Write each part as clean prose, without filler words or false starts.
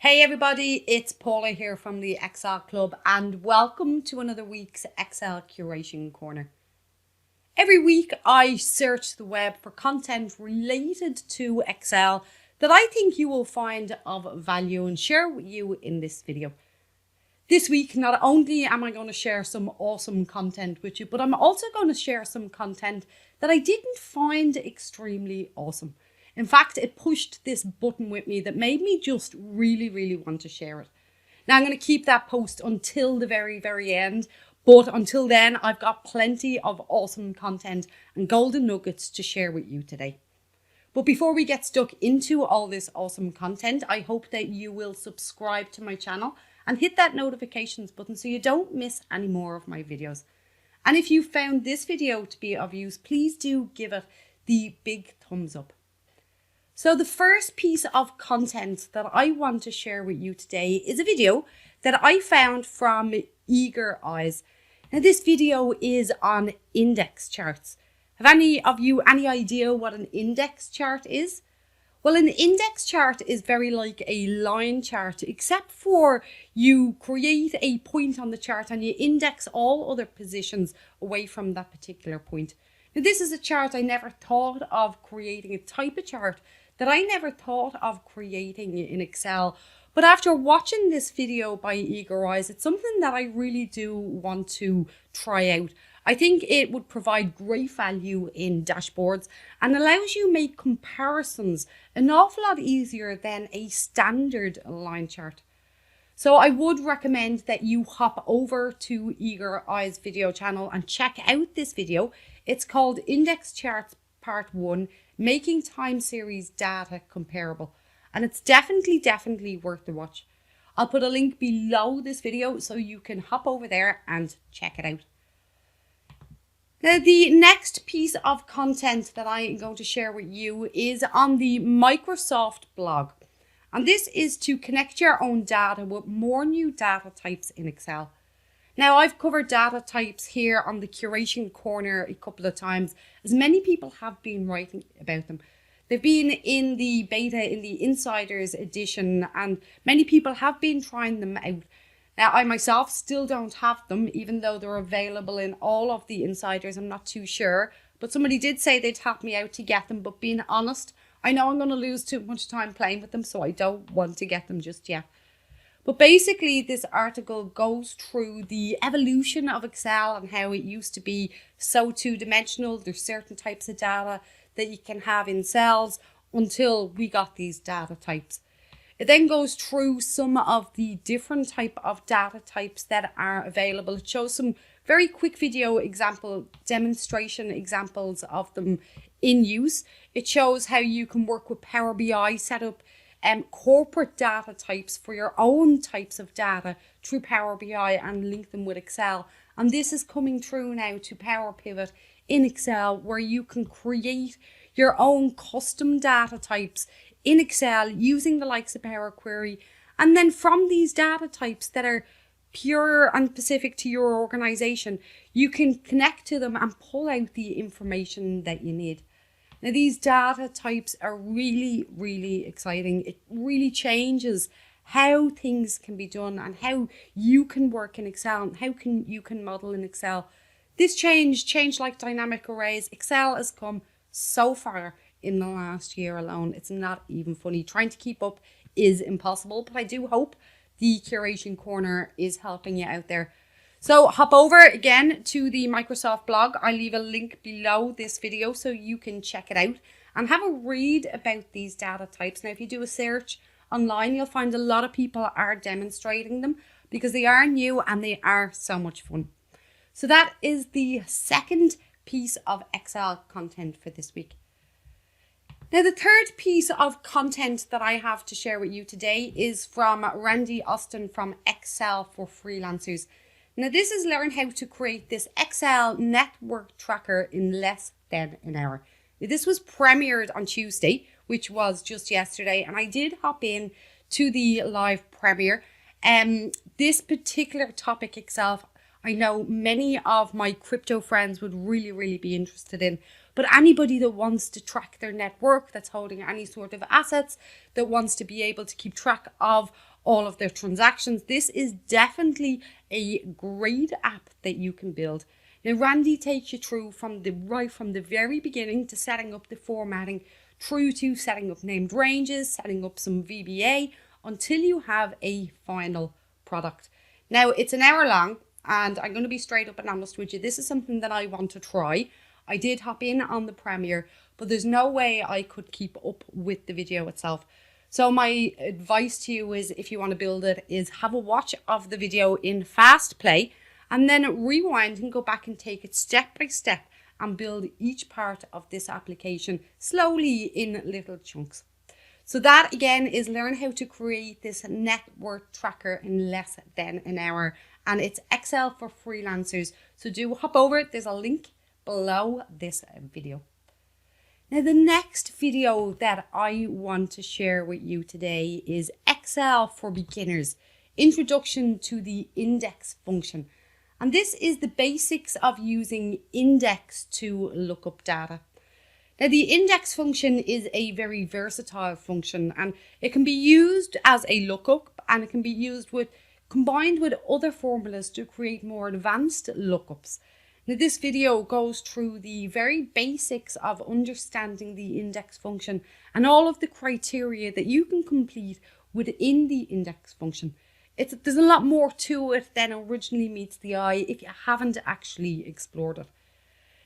Hey everybody, it's Paula here from the Excel Club and welcome to another week's Excel Curation Corner. Every week I search the web for content related to Excel that I think you will find of value and share with you in this video. This week, not only am I going to share some awesome content with you, but I'm also going to share some content that I didn't find extremely awesome. In fact, it pushed this button with me that made me just really want to share it. Now, I'm going to keep that post until the very end. But until then, I've got plenty of awesome content and golden nuggets to share with you today. But before we get stuck into all this awesome content, I hope that you will subscribe to my channel and hit that notifications button so you don't miss any more of my videos. And if you found this video to be of use, please do give it the big thumbs up. So the first piece of content that I want to share with you today is a video that I found from Eager Eyes. Now this video is on index charts. Have any of you any idea what an index chart is? Well, an index chart is very like a line chart, except for you create a point on the chart and you index all other positions away from that particular point. Now this is a chart I never thought of creating, a type of chart that I never thought of creating in Excel. But after watching this video by Eager Eyes, it's something that I really do want to try out. I think it would provide great value in dashboards and allows you make comparisons an awful lot easier than a standard line chart. So I would recommend that you hop over to Eager Eyes video channel and check out this video. It's called Index Charts Part 1, Making Time Series Data Comparable. And it's definitely worth the watch. I'll put a link below this video so you can hop over there and check it out. Now, the next piece of content that I am going to share with you is on the Microsoft blog. And this is to connect your own data with more new data types in Excel. Now, I've covered data types here on the Curation Corner a couple of times, as many people have been writing about them. They've been in the beta, in the Insiders edition, and many people have been trying them out. Now, I myself still don't have them, even though they're available in all of the Insiders. I'm not too sure, but somebody did say they'd help me out to get them. But being honest, I know I'm going to lose too much time playing with them, so I don't want to get them just yet. But basically, this article goes through the evolution of Excel and how it used to be so two-dimensional. There's certain types of data that you can have in cells until we got these data types. It then goes through some of the different type of data types that are available. It shows some very quick video demonstration examples of them in use. It shows how you can work with Power BI, set up corporate data types for your own types of data through Power BI and link them with Excel. And this is coming through now to Power Pivot in Excel, where you can create your own custom data types in Excel using the likes of Power Query. And then from these data types that are pure and specific to your organization, you can connect to them and pull out the information that you need. Now, these data types are really exciting. It really changes how things can be done and how you can work in Excel and how you can model in Excel. This change like dynamic arrays. Excel has come so far in the last year alone. It's not even funny. Trying to keep up is impossible, but I do hope the Curation Corner is helping you out there. So hop over again to the Microsoft blog. I'll leave a link below this video so you can check it out and have a read about these data types. Now, if you do a search online, you'll find a lot of people are demonstrating them because they are new and they are so much fun. So that is the second piece of Excel content for this week. Now, the third piece of content that I have to share with you today is from Randy Austin from Excel for Freelancers. Now, this is learn how to create this Excel network tracker in less than an hour. Now, this was premiered on Tuesday, which was just yesterday, and I did hop in to the live premiere. This particular topic itself, I know many of my crypto friends would really be interested in. But anybody that wants to track their network, that's holding any sort of assets, that wants to be able to keep track of all of their transactions. This is definitely a great app that you can build. Now, Randy takes you through from the very beginning to setting up the formatting, through to setting up named ranges, setting up some VBA, until you have a final product. Now, it's an hour long, and I'm going to be straight up and honest with you. This is something that I want to try. I did hop in on the premiere, but there's no way I could keep up with the video itself. So my advice to you is, if you want to build it, is have a watch of the video in fast play, and then rewind and go back and take it step by step and build each part of this application slowly in little chunks. So that again is learn how to create this net worth tracker in less than an hour. And it's Excel for freelancers. So do hop over. There's a link below this video. Now, the next video that I want to share with you today is Excel for beginners, introduction to the index function. And this is the basics of using index to look up data. Now, the index function is a very versatile function, and it can be used as a lookup, and it can be used combined with other formulas to create more advanced lookups. Now, this video goes through the very basics of understanding the index function and all of the criteria that you can complete within the index function. There's a lot more to it than originally meets the eye if you haven't actually explored it.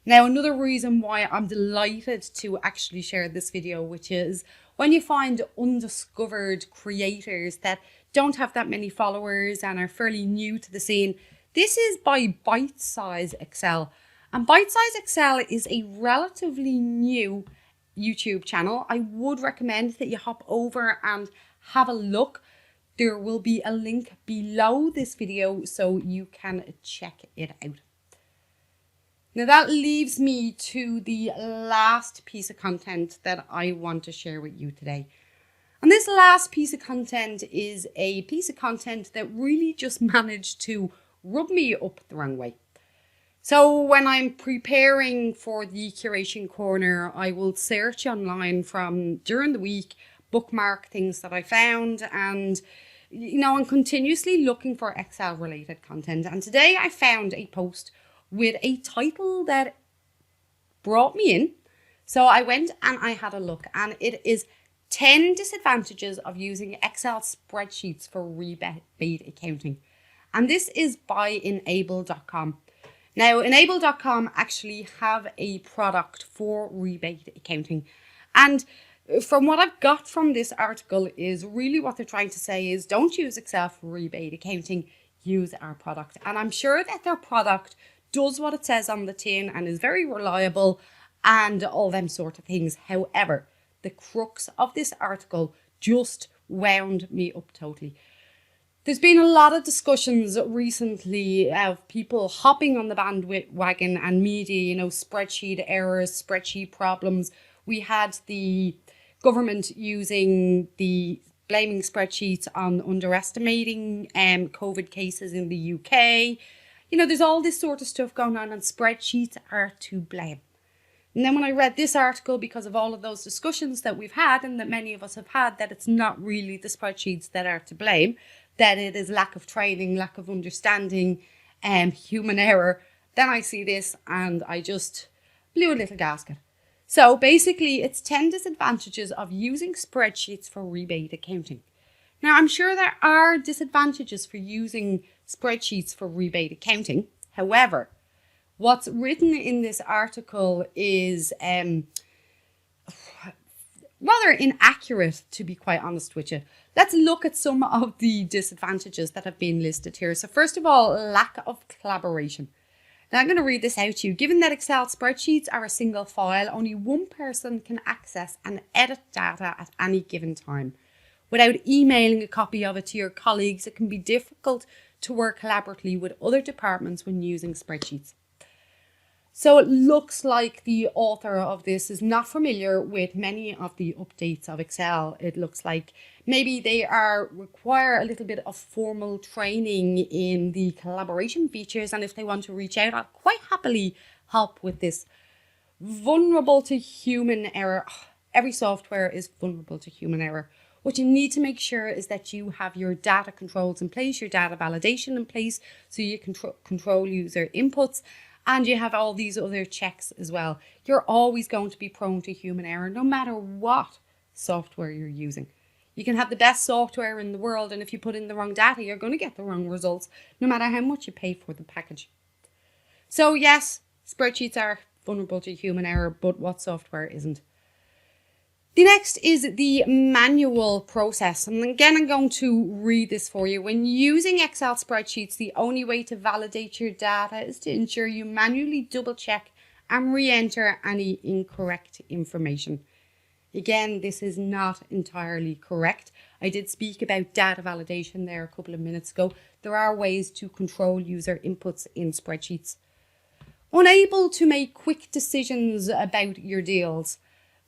Now, another reason why I'm delighted to actually share this video, which is when you find undiscovered creators that don't have that many followers and are fairly new to the scene, this is by Bite Size Excel. And Bite Size Excel is a relatively new YouTube channel. I would recommend that you hop over and have a look. There will be a link below this video so you can check it out. Now, that leaves me to the last piece of content that I want to share with you today. And this last piece of content is a piece of content that really just managed to rub me up the wrong way. So when I'm preparing for the Curation Corner, I will search online from during the week, bookmark things that I found, and I'm continuously looking for Excel related content. And today I found a post with a title that brought me in. So I went and I had a look, and it is 10 disadvantages of using Excel spreadsheets for rebate accounting. And this is by enable.com. Now, enable.com actually have a product for rebate accounting. And from what I've got from this article is really what they're trying to say is don't use Excel for rebate accounting, use our product. And I'm sure that their product does what it says on the tin and is very reliable and all them sort of things. However, the crux of this article just wound me up totally. There's been a lot of discussions recently of people hopping on the bandwagon and media, spreadsheet errors, spreadsheet problems. We had the government blaming spreadsheets on underestimating COVID cases in the UK. There's all this sort of stuff going on, and spreadsheets are to blame. And then when I read this article, because of all of those discussions that we've had and that many of us have had, that it's not really the spreadsheets that are to blame, that it is lack of training, lack of understanding, human error, then I see this and I just blew a little gasket. So basically, it's 10 disadvantages of using spreadsheets for rebate accounting. Now, I'm sure there are disadvantages for using spreadsheets for rebate accounting. However, what's written in this article is rather inaccurate, to be quite honest with you. Let's look at some of the disadvantages that have been listed here. So first of all, lack of collaboration. Now, I'm going to read this out to you. Given that Excel spreadsheets are a single file, only one person can access and edit data at any given time. Without emailing a copy of it to your colleagues, it can be difficult to work collaboratively with other departments when using spreadsheets. So it looks like the author of this is not familiar with many of the updates of Excel. It looks like maybe they require a little bit of formal training in the collaboration features, and if they want to reach out, I'll quite happily help with this. Vulnerable to human error. Every software is vulnerable to human error. What you need to make sure is that you have your data controls in place, your data validation in place, so you control user inputs, and you have all these other checks as well. You're always going to be prone to human error, no matter what software you're using. You can have the best software in the world, and if you put in the wrong data, you're going to get the wrong results, no matter how much you pay for the package. So yes, spreadsheets are vulnerable to human error, but what software isn't? The next is the manual process. And again, I'm going to read this for you. When using Excel spreadsheets, the only way to validate your data is to ensure you manually double check and re-enter any incorrect information. Again, this is not entirely correct. I did speak about data validation there a couple of minutes ago. There are ways to control user inputs in spreadsheets. Unable to make quick decisions about your deals.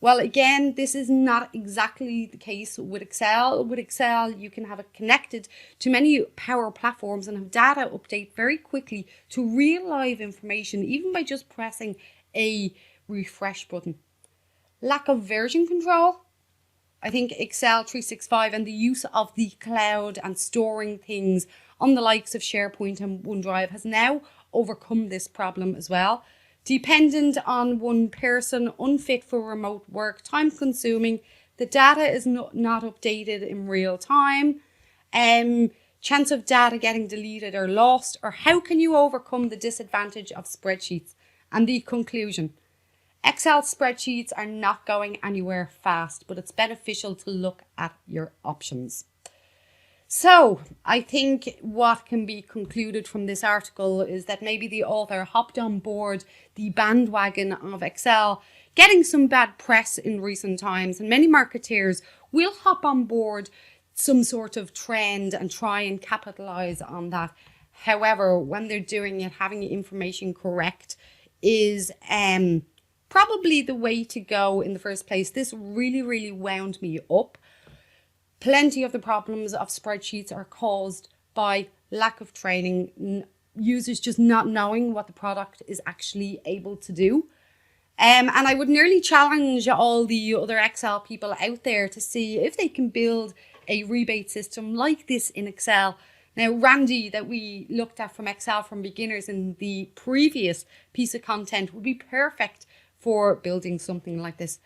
Well, again, this is not exactly the case with Excel. With Excel, you can have it connected to many Power Platforms and have data update very quickly to real live information, even by just pressing a refresh button. Lack of version control. I think Excel 365 and the use of the cloud and storing things on the likes of SharePoint and OneDrive has now overcome this problem as well. Dependent on one person, unfit for remote work, time consuming, the data is not updated in real time, chance of data getting deleted or lost, or how can you overcome the disadvantage of spreadsheets? And the conclusion, Excel spreadsheets are not going anywhere fast, but it's beneficial to look at your options. So I think what can be concluded from this article is that maybe the author hopped on board the bandwagon of Excel, getting some bad press in recent times, and many marketeers will hop on board some sort of trend and try and capitalize on that. However, when they're doing it, having information correct is probably the way to go in the first place. This really wound me up. Plenty of the problems of spreadsheets are caused by lack of training, users just not knowing what the product is actually able to do. And I would nearly challenge all the other Excel people out there to see if they can build a rebate system like this in Excel. Now, Randy, that we looked at from Excel from Beginners in the previous piece of content, would be perfect for building something like this.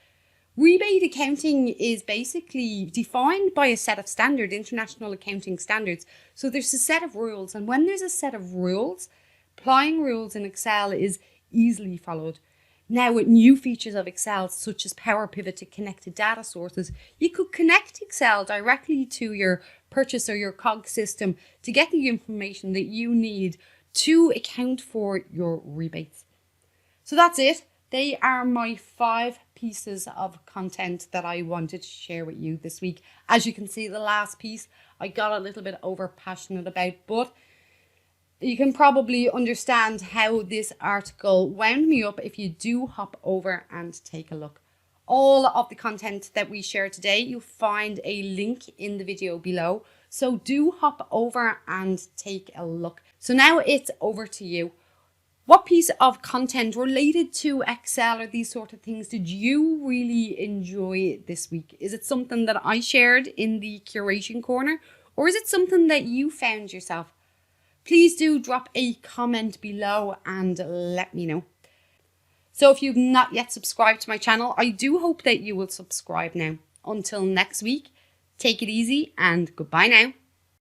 Rebate accounting is basically defined by a set of international accounting standards. So there's a set of rules, and when there's a set of rules, applying rules in Excel is easily followed. Now, with new features of Excel, such as Power Pivot to connected data sources, you could connect Excel directly to your purchase or your COG system to get the information that you need to account for your rebates. So that's it. They are my 5 pieces of content that I wanted to share with you this week. As you can see, the last piece I got a little bit over passionate about, but you can probably understand how this article wound me up if you do hop over and take a look. All of the content that we share today, you'll find a link in the video below. So do hop over and take a look. So now it's over to you. What piece of content related to Excel or these sort of things did you really enjoy this week? Is it something that I shared in the Curation Corner, or is it something that you found yourself? Please do drop a comment below and let me know. So if you've not yet subscribed to my channel, I do hope that you will subscribe now. Until next week, take it easy and goodbye now.